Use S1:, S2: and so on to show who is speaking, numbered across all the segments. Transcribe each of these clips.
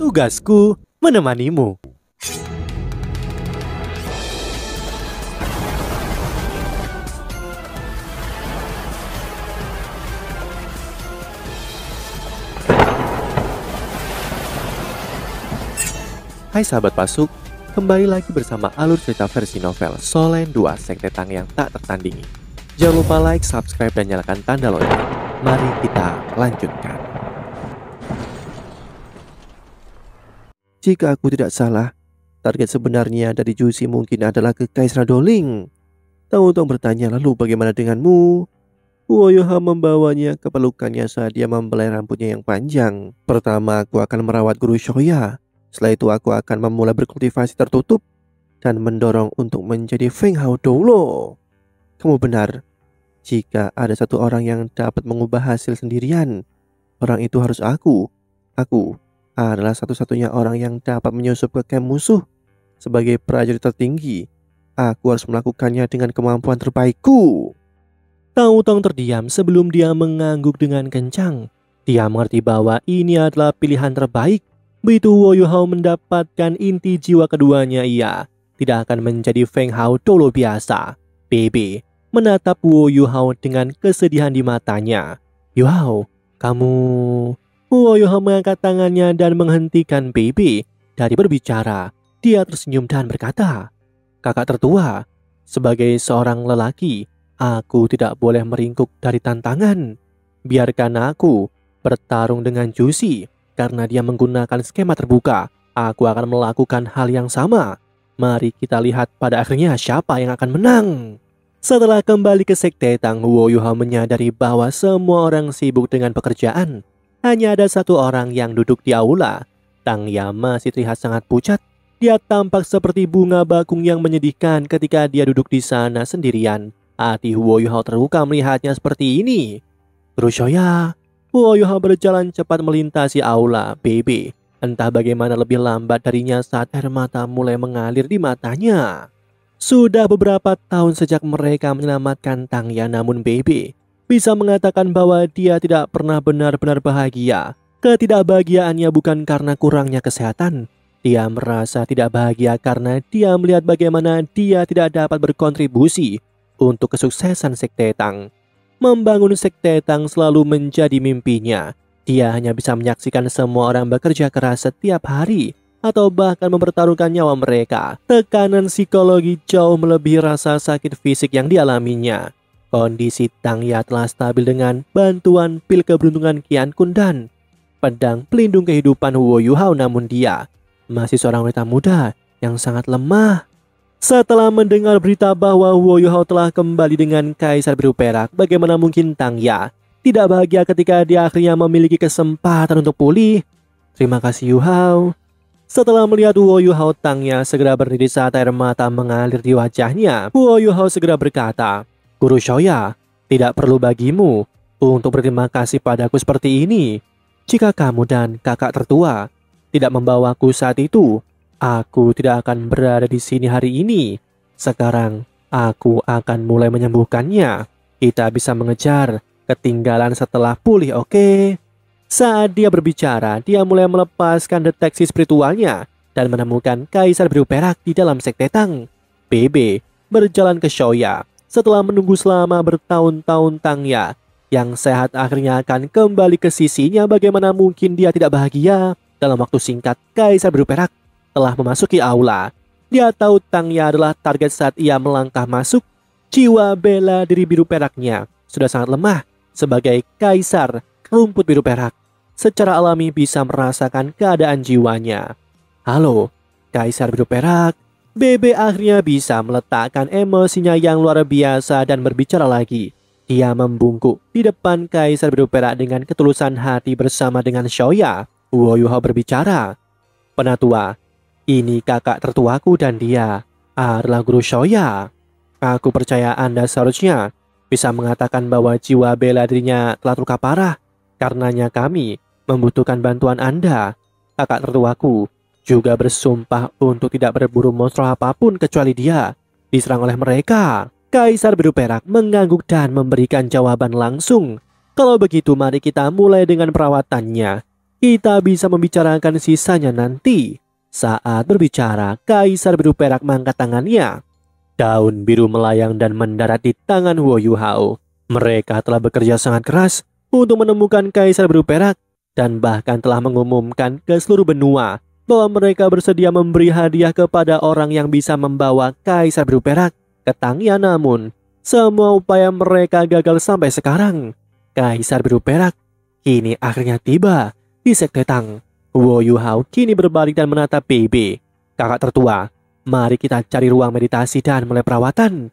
S1: Tugasku menemanimu. Hai sahabat Pasuk, kembali lagi bersama alur cerita versi novel Solen 2 Sekte Tang yang tak tertandingi. Jangan lupa like, subscribe, dan nyalakan tanda lonceng. Mari kita lanjutkan. Jika aku tidak salah, target sebenarnya dari Jusi mungkin adalah Kekaisaran Doling. Tang Wutong bertanya, lalu bagaimana denganmu? Woyoha membawanya ke pelukannya saat dia membelai rambutnya yang panjang. Pertama, aku akan merawat Guru Shoya. Setelah itu aku akan memulai berkultivasi tertutup dan mendorong untuk menjadi Feng Hao Doulo. Kamu benar. Jika ada satu orang yang dapat mengubah hasil sendirian, orang itu harus aku. Aku adalah satu-satunya orang yang dapat menyusup ke camp musuh. Sebagai prajurit tertinggi, aku harus melakukannya dengan kemampuan terbaikku. Tang Wutong terdiam sebelum dia mengangguk dengan kencang. Dia mengerti bahwa ini adalah pilihan terbaik. Begitu Woyoha mendapatkan inti jiwa keduanya, ia tidak akan menjadi Feng Hao Doulo biasa. BB menatap Woyoha dengan kesedihan di matanya. Yohao, kamu... Woyoha mengangkat tangannya dan menghentikan BB dari berbicara. Dia tersenyum dan berkata, kakak tertua, sebagai seorang lelaki, aku tidak boleh meringkuk dari tantangan. Biarkan aku bertarung dengan Jusi. Karena dia menggunakan skema terbuka, aku akan melakukan hal yang sama. Mari kita lihat pada akhirnya siapa yang akan menang. Setelah kembali ke Sekte Tang, Woyoha menyadari bahwa semua orang sibuk dengan pekerjaan. Hanya ada satu orang yang duduk di aula. Tang Ya masih terlihat sangat pucat. Dia tampak seperti bunga bakung yang menyedihkan ketika dia duduk di sana sendirian. Hati Woyoha terluka melihatnya seperti ini. Guru Shoya. Woyoha berjalan cepat melintasi aula BB. Entah bagaimana lebih lambat darinya saat air mata mulai mengalir di matanya. Sudah beberapa tahun sejak mereka menyelamatkan Tang Ya, namun BB bisa mengatakan bahwa dia tidak pernah benar-benar bahagia. Ketidakbahagiaannya bukan karena kurangnya kesehatan. Dia merasa tidak bahagia karena dia melihat bagaimana dia tidak dapat berkontribusi untuk kesuksesan Sekte Tang. Membangun Sekte Tang selalu menjadi mimpinya. Dia hanya bisa menyaksikan semua orang bekerja keras setiap hari atau bahkan mempertaruhkan nyawa mereka. Tekanan psikologi jauh melebihi rasa sakit fisik yang dialaminya. Kondisi Tang Ya telah stabil dengan bantuan pil keberuntungan Qian Kun dan pedang pelindung kehidupan Woyoha, namun dia masih seorang wanita muda yang sangat lemah. Setelah mendengar berita bahwa Woyoha telah kembali dengan Kaisar Biru Perak, bagaimana mungkin Tang Ya tidak bahagia ketika dia akhirnya memiliki kesempatan untuk pulih? Terima kasih Yuhao. Setelah melihat Woyoha, Tang Ya segera berdiri saat air mata mengalir di wajahnya. Woyoha segera berkata, Guru Shoya, tidak perlu bagimu untuk berterima kasih padaku seperti ini. Jika kamu dan kakak tertua tidak membawaku saat itu, aku tidak akan berada di sini hari ini. Sekarang, aku akan mulai menyembuhkannya. Kita bisa mengejar ketinggalan setelah pulih, oke? Saat dia berbicara, dia mulai melepaskan deteksi spiritualnya dan menemukan Kaisar Biru Perak di dalam Sekte Tang. BB berjalan ke Shoya. Setelah menunggu selama bertahun-tahun, Tang Ya yang sehat akhirnya akan kembali ke sisinya. Bagaimana mungkin dia tidak bahagia? Dalam waktu singkat, Kaisar Biru Perak telah memasuki aula. Dia tahu Tang Ya adalah target saat ia melangkah masuk. Jiwa bela diri biru peraknya sudah sangat lemah. Sebagai Kaisar rumput biru perak, secara alami bisa merasakan keadaan jiwanya. Halo, Kaisar Biru Perak. BB akhirnya bisa meletakkan emosinya yang luar biasa dan berbicara lagi. Dia membungkuk di depan Kaisar Biru Perak dengan ketulusan hati bersama dengan Shoya. Woyoha berbicara, Penatua, ini kakak tertuaku dan dia adalah Guru Shoya. Aku percaya Anda seharusnya bisa mengatakan bahwa jiwa bela dirinya telah terluka parah. Karenanya kami membutuhkan bantuan Anda. Kakak tertuaku juga bersumpah untuk tidak berburu monster apapun kecuali dia diserang oleh mereka. Kaisar Biru Perak mengangguk dan memberikan jawaban langsung. Kalau begitu mari kita mulai dengan perawatannya. Kita bisa membicarakan sisanya nanti. Saat berbicara, Kaisar Biru Perak mengangkat tangannya. Daun biru melayang dan mendarat di tangan Huo Yuhao. Mereka telah bekerja sangat keras untuk menemukan Kaisar Biru Perak dan bahkan telah mengumumkan ke seluruh benua bahwa mereka bersedia memberi hadiah kepada orang yang bisa membawa Kaisar Biru Perak ke Tangya. Namun, semua upaya mereka gagal sampai sekarang. Kaisar Biru Perak kini akhirnya tiba di Sekte Tang. Huo Yuhao kini berbalik dan menatap Bebe. Kakak tertua, mari kita cari ruang meditasi dan mulai perawatan.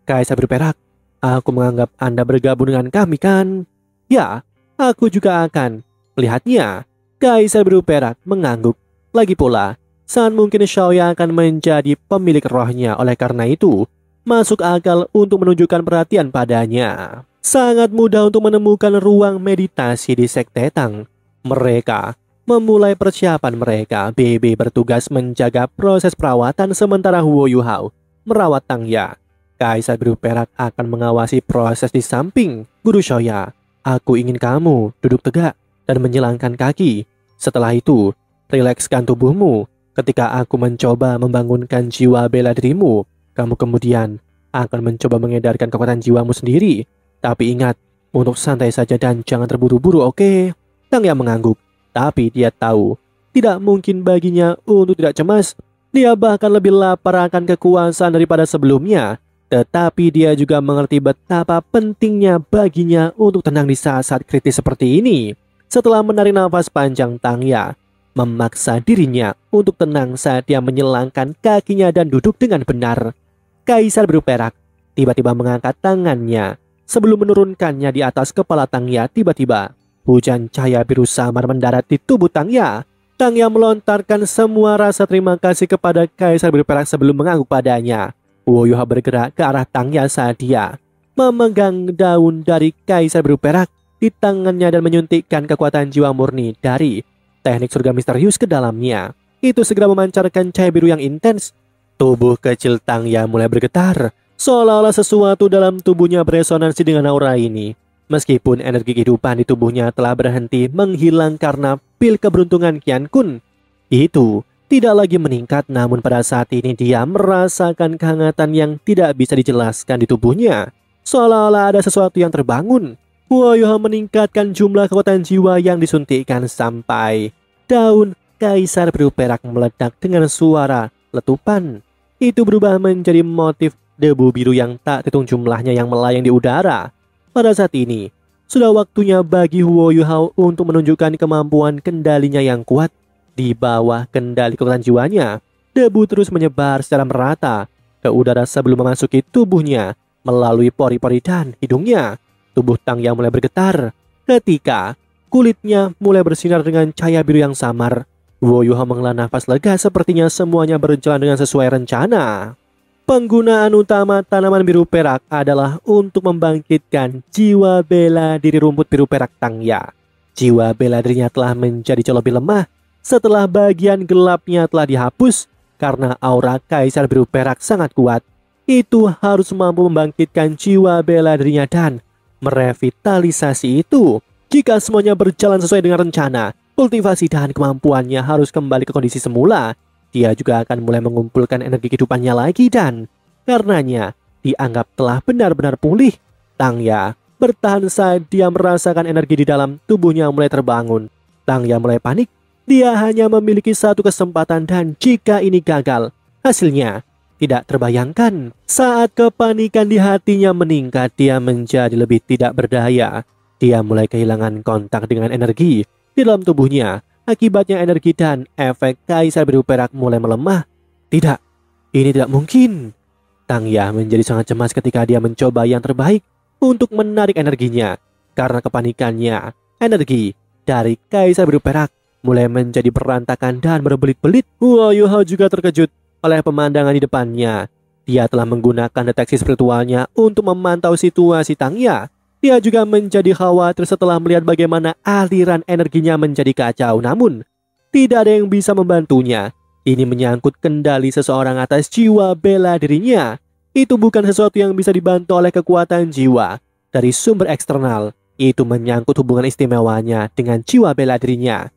S1: Kaisar Biru Perak, aku menganggap Anda bergabung dengan kami kan? Ya, aku juga akan. Melihatnya, Kaisar Biru Perak mengangguk. Lagi pula, sangat mungkin Xiaoya akan menjadi pemilik rohnya. Oleh karena itu, masuk akal untuk menunjukkan perhatian padanya. Sangat mudah untuk menemukan ruang meditasi di Sekte Tang. Mereka memulai persiapan mereka. Bebe bertugas menjaga proses perawatan sementara Huo Yuhao merawat Tangya. Kaisar Biru Perak akan mengawasi proses di samping. Guru Xiaoya, aku ingin kamu duduk tegak dan menyilangkan kaki. Setelah itu, rilekskan tubuhmu. Ketika aku mencoba membangunkan jiwa bela dirimu, kamu kemudian akan mencoba mengedarkan kekuatan jiwamu sendiri. Tapi ingat, untuk santai saja dan jangan terburu-buru, oke? Tangya mengangguk. Tapi dia tahu, tidak mungkin baginya untuk tidak cemas. Dia bahkan lebih lapar akan kekuasaan daripada sebelumnya. Tetapi dia juga mengerti betapa pentingnya baginya untuk tenang di saat-saat kritis seperti ini. Setelah menarik nafas panjang, Tangya memaksa dirinya untuk tenang saat dia menyilangkan kakinya dan duduk dengan benar. Kaisar Biru Perak tiba-tiba mengangkat tangannya. Sebelum menurunkannya di atas kepala Tangya, tiba-tiba hujan cahaya biru samar mendarat di tubuh Tangya. Tangya melontarkan semua rasa terima kasih kepada Kaisar Biru Perak sebelum mengangguk padanya. Huo Yuhao bergerak ke arah Tangya saat dia memegang daun dari Kaisar Biru Perak di tangannya dan menyuntikkan kekuatan jiwa murni dari teknik surga misterius ke dalamnya. Itu segera memancarkan cahaya biru yang intens. Tubuh kecil Tangya mulai bergetar, seolah-olah sesuatu dalam tubuhnya beresonansi dengan aura ini. Meskipun energi kehidupan di tubuhnya telah berhenti menghilang karena pil keberuntungan Qian Kun, itu tidak lagi meningkat. Namun pada saat ini dia merasakan kehangatan yang tidak bisa dijelaskan di tubuhnya, seolah-olah ada sesuatu yang terbangun. Huo Yuhao meningkatkan jumlah kekuatan jiwa yang disuntikkan sampai daun Kaisar Biru Perak meledak dengan suara letupan. Itu berubah menjadi motif debu biru yang tak terhitung jumlahnya yang melayang di udara. Pada saat ini, sudah waktunya bagi Huo Yuhao untuk menunjukkan kemampuan kendalinya yang kuat. Di bawah kendali kekuatan jiwanya, debu terus menyebar secara merata ke udara sebelum memasuki tubuhnya melalui pori-pori dan hidungnya. Tubuh Tangya mulai bergetar ketika kulitnya mulai bersinar dengan cahaya biru yang samar. Huo Yuhao menghela nafas lega, sepertinya semuanya berjalan dengan sesuai rencana. Penggunaan utama tanaman biru perak adalah untuk membangkitkan jiwa bela diri rumput biru perak Tangya. Jiwa bela dirinya telah menjadi jauh lebih lemah setelah bagian gelapnya telah dihapus karena aura Kaisar Biru Perak sangat kuat. Itu harus mampu membangkitkan jiwa bela dirinya dan merevitalisasi itu. Jika semuanya berjalan sesuai dengan rencana, kultivasi dan kemampuannya harus kembali ke kondisi semula. Dia juga akan mulai mengumpulkan energi kehidupannya lagi dan karenanya dianggap telah benar-benar pulih. Tangya bertahan saat dia merasakan energi di dalam tubuhnya mulai terbangun. Tangya mulai panik. Dia hanya memiliki satu kesempatan dan jika ini gagal, hasilnya tidak terbayangkan. Saat kepanikan di hatinya meningkat, dia menjadi lebih tidak berdaya. Dia mulai kehilangan kontak dengan energi di dalam tubuhnya. Akibatnya energi dan efek Kaisar Biru Perak mulai melemah. Tidak, ini tidak mungkin. Tangya menjadi sangat cemas ketika dia mencoba yang terbaik untuk menarik energinya. Karena kepanikannya, energi dari Kaisar Biru Perak mulai menjadi berantakan dan berbelit-belit. Huo Yuhao juga terkejut oleh pemandangan di depannya. Dia telah menggunakan deteksi spiritualnya untuk memantau situasi Tangya. Dia juga menjadi khawatir setelah melihat bagaimana aliran energinya menjadi kacau. Namun, tidak ada yang bisa membantunya. Ini menyangkut kendali seseorang atas jiwa bela dirinya. Itu bukan sesuatu yang bisa dibantu oleh kekuatan jiwa dari sumber eksternal. Itu menyangkut hubungan istimewanya dengan jiwa bela dirinya.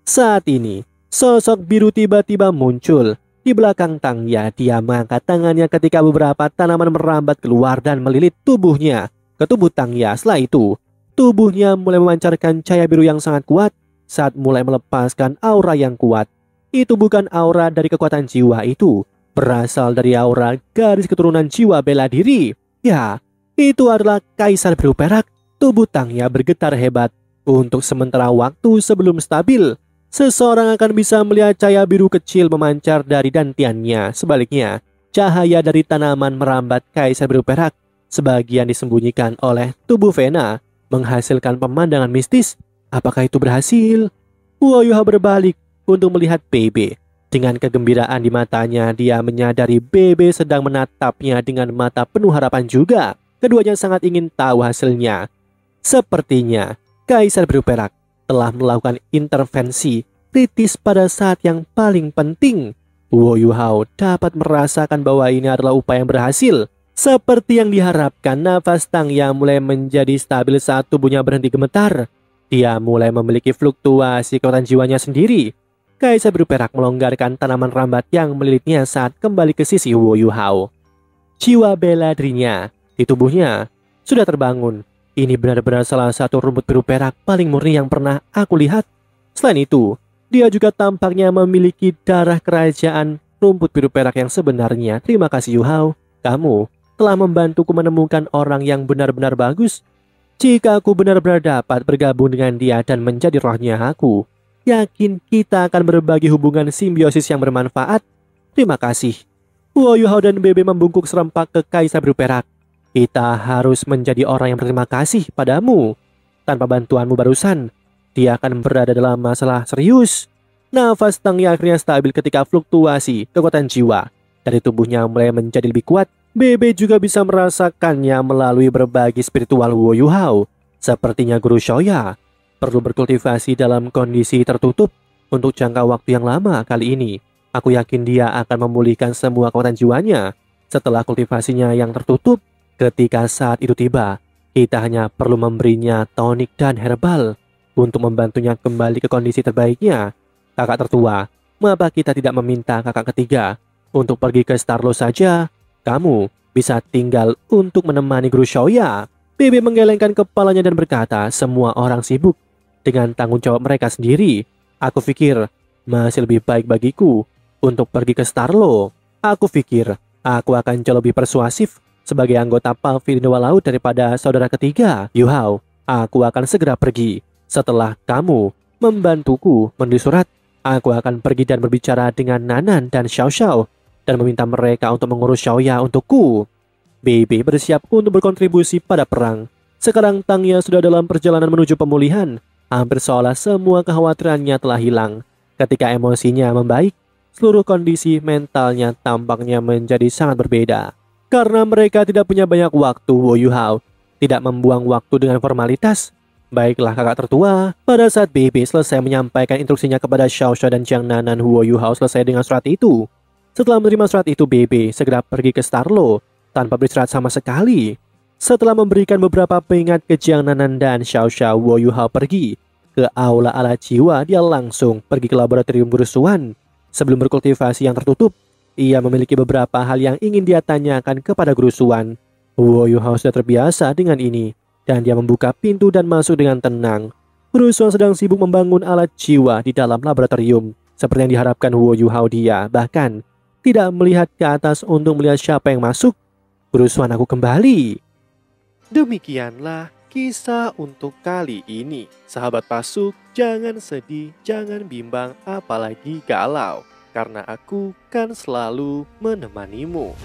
S1: Saat ini, sosok biru tiba-tiba muncul. Di belakang Tangya, dia mengangkat tangannya ketika beberapa tanaman merambat keluar dan melilit tubuhnya ke tubuh Tangya. Setelah itu, tubuhnya mulai memancarkan cahaya biru yang sangat kuat saat mulai melepaskan aura yang kuat. Itu bukan aura dari kekuatan jiwa itu, berasal dari aura garis keturunan jiwa bela diri. Ya, itu adalah Kaisar Biru Perak. Tubuh Tangya bergetar hebat. Untuk sementara waktu sebelum stabil, seseorang akan bisa melihat cahaya biru kecil memancar dari dantiannya. Sebaliknya, cahaya dari tanaman merambat Kaisar Biru Perak. Sebagian disembunyikan oleh tubuh Vena, menghasilkan pemandangan mistis. Apakah itu berhasil? Huo berbalik untuk melihat Bebe. Dengan kegembiraan di matanya, dia menyadari Bebe sedang menatapnya dengan mata penuh harapan juga. Keduanya sangat ingin tahu hasilnya. Sepertinya, Kaisar Biru Perak telah melakukan intervensi kritis pada saat yang paling penting. Huo Yuhao dapat merasakan bahwa ini adalah upaya yang berhasil. Seperti yang diharapkan, nafas Tangya mulai menjadi stabil saat tubuhnya berhenti gemetar. Dia mulai memiliki fluktuasi kekuatan jiwanya sendiri. Kaisar Biru Perak melonggarkan tanaman rambat yang melilitnya saat kembali ke sisi Huo Yuhao. Jiwa bela dirinya di tubuhnya sudah terbangun. Ini benar-benar salah satu rumput biru perak paling murni yang pernah aku lihat. Selain itu, dia juga tampaknya memiliki darah kerajaan rumput biru perak yang sebenarnya. Terima kasih Yuhao, kamu telah membantuku menemukan orang yang benar-benar bagus. Jika aku benar-benar dapat bergabung dengan dia dan menjadi rohnya, aku yakin kita akan berbagi hubungan simbiosis yang bermanfaat. Terima kasih. Huo Yuhao dan Bebe membungkuk serempak ke Kaisar Biru Perak. Kita harus menjadi orang yang berterima kasih padamu. Tanpa bantuanmu barusan, dia akan berada dalam masalah serius. Nafas Tangya akhirnya stabil ketika fluktuasi kekuatan jiwa dari tubuhnya mulai menjadi lebih kuat. Bebe juga bisa merasakannya melalui berbagi spiritual Huo Yuhao. Sepertinya Guru Shoya perlu berkultivasi dalam kondisi tertutup untuk jangka waktu yang lama kali ini. Aku yakin dia akan memulihkan semua kekuatan jiwanya setelah kultivasinya yang tertutup. Ketika saat itu tiba, kita hanya perlu memberinya tonik dan herbal untuk membantunya kembali ke kondisi terbaiknya. Kakak tertua, mengapa kita tidak meminta kakak ketiga untuk pergi ke Starlo saja? Kamu bisa tinggal untuk menemani Guru Shoya. Bebe menggelengkan kepalanya dan berkata, semua orang sibuk dengan tanggung jawab mereka sendiri. Aku pikir masih lebih baik bagiku untuk pergi ke Starlo. Aku pikir aku akan jauh lebih persuasif sebagai anggota Palvi di Dewa Laut daripada saudara ketiga. Yuhao, aku akan segera pergi. Setelah kamu membantuku menulis surat, aku akan pergi dan berbicara dengan Nanan dan Xiao Xiao dan meminta mereka untuk mengurus Xiaoya untukku. Bebe bersiap untuk berkontribusi pada perang. Sekarang Tangya sudah dalam perjalanan menuju pemulihan. Hampir seolah semua kekhawatirannya telah hilang. Ketika emosinya membaik, seluruh kondisi mentalnya tampaknya menjadi sangat berbeda. Karena mereka tidak punya banyak waktu, Huo Yuhao tidak membuang waktu dengan formalitas. Baiklah kakak tertua, pada saat Bebe selesai menyampaikan instruksinya kepada Xiao Xiao dan Jiang Nanan, Huo Yuhao selesai dengan surat itu. Setelah menerima surat itu, Bebe segera pergi ke Starlo tanpa beristirahat sama sekali. Setelah memberikan beberapa pengingat ke Jiang Nanan dan Xiao Xiao, Huo Yuhao pergi ke aula ala jiwa. Dia langsung pergi ke laboratorium Guru Suan. Sebelum berkultivasi yang tertutup, ia memiliki beberapa hal yang ingin dia tanyakan kepada Guru Suan. Huo Yuhao sudah terbiasa dengan ini, dan dia membuka pintu dan masuk dengan tenang. Guru Suan sedang sibuk membangun alat jiwa di dalam laboratorium. Seperti yang diharapkan Huo Yuhao, dia bahkan tidak melihat ke atas untuk melihat siapa yang masuk. Guru Suan, aku kembali. Demikianlah kisah untuk kali ini. Sahabat Pasuk, jangan sedih, jangan bimbang, apalagi galau. Karena aku kan selalu menemanimu.